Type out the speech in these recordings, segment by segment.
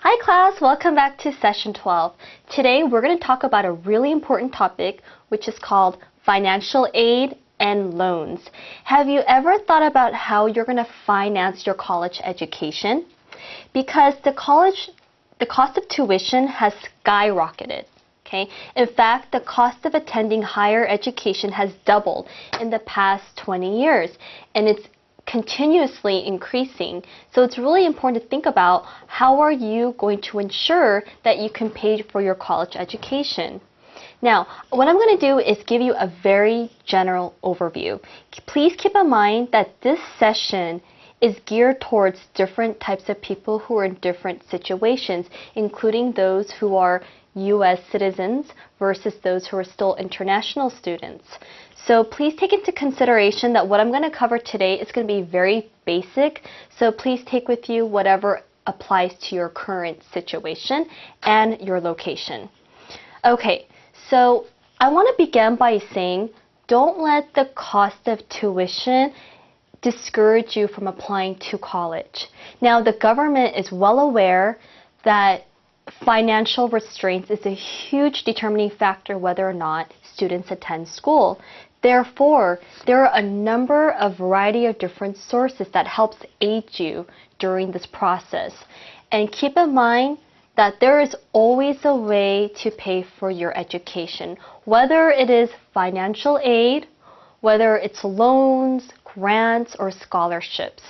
Hi class, welcome back to session 12. Today we're going to talk about a really important topic which is called financial aid and loans. Have you ever thought about how you're going to finance your college education? Because the cost of tuition has skyrocketed. Okay? In fact, the cost of attending higher education has doubled in the past 20 years, and it's continuously increasing. So it's really important to think about how are you going to ensure that you can pay for your college education. Now, what I'm going to do is give you a very general overview. Please keep in mind that this session is geared towards different types of people who are in different situations, including those who are U.S. citizens versus those who are still international students. So please take into consideration that what I'm going to cover today is going to be very basic, so please take with you whatever applies to your current situation and your location. Okay, so I want to begin by saying don't let the cost of tuition discourage you from applying to college. Now, the government is well aware that financial restraints is a huge determining factor whether or not students attend school. Therefore, there are a number of variety of different sources that helps aid you during this process. And keep in mind that there is always a way to pay for your education, whether it is financial aid, whether it's loans, grants, or scholarships.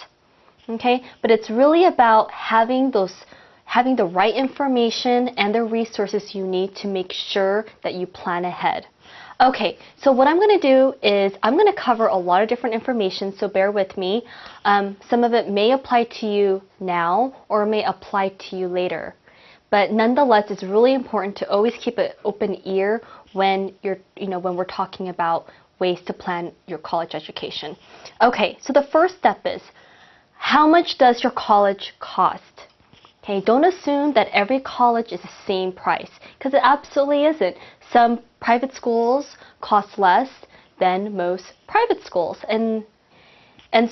Okay? But it's really about having the right information and the resources you need to make sure that you plan ahead. Okay, so what I'm going to do is I'm going to cover a lot of different information, so bear with me. Some of it may apply to you now or may apply to you later. But nonetheless, it's really important to always keep an open ear when when we're talking about ways to plan your college education. Okay, so the first step is, how much does your college cost? Okay, don't assume that every college is the same price, because it absolutely isn't. Some private schools cost less than most private schools, and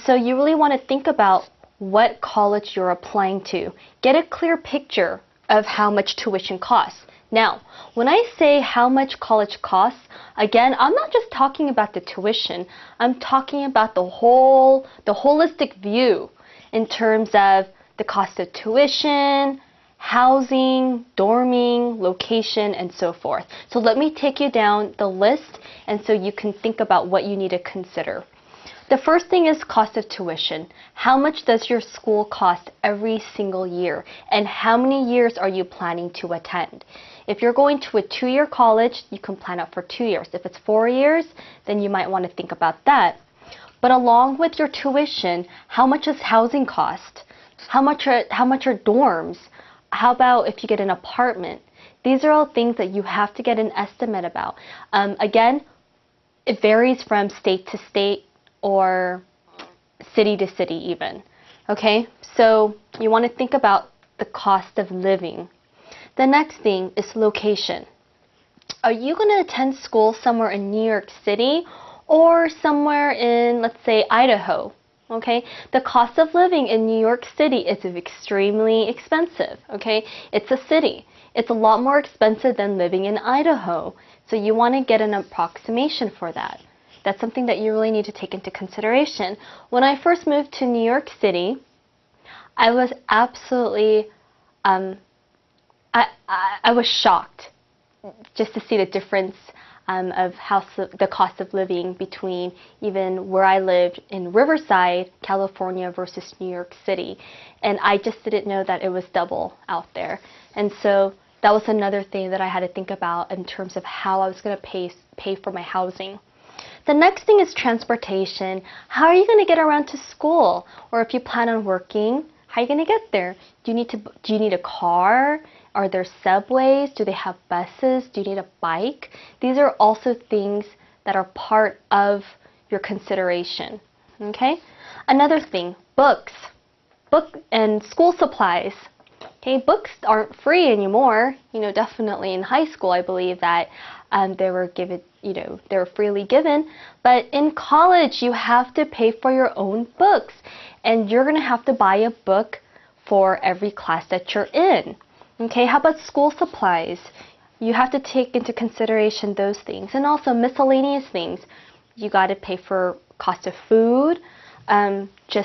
so you really want to think about what college you're applying to. Get a clear picture of how much tuition costs. Now, when I say how much college costs, again, I'm not just talking about the tuition. I'm talking about the holistic view in terms of the cost of tuition, housing, dorming, location, and so forth. So let me take you down the list, and so you can think about what you need to consider. The first thing is cost of tuition. How much does your school cost every single year? And how many years are you planning to attend? If you're going to a 2-year college, you can plan out for 2 years. If it's 4 years, then you might want to think about that. But along with your tuition, how much does housing cost? How much are dorms? How about if you get an apartment? These are all things that you have to get an estimate about. Again, it varies from state to state or city to city even. Okay, so you want to think about the cost of living. The next thing is location. Are you going to attend school somewhere in New York City or somewhere in, let's say, Idaho? Okay, the cost of living in New York City is extremely expensive. Okay, it's a city. It's a lot more expensive than living in Idaho. So you want to get an approximation for that. That's something that you really need to take into consideration. When I first moved to New York City, I was absolutely, I was shocked just to see the difference of the cost of living between even where I lived in Riverside, California versus New York City. And I just didn't know that it was double out there. And so that was another thing that I had to think about in terms of how I was going to pay for my housing. The next thing is transportation. How are you going to get around to school? Or if you plan on working, how are you going to get there? Do you need a car? Are there subways? Do they have buses? Do you need a bike? These are also things that are part of your consideration. Okay? Another thing, books. Book and school supplies. Okay, books aren't free anymore. Definitely in high school, I believe that they were given, they were freely given. But in college, you have to pay for your own books, and you're going to have to buy a book for every class that you're in. Okay, how about school supplies? You have to take into consideration those things. And also miscellaneous things. You got to pay for cost of food, just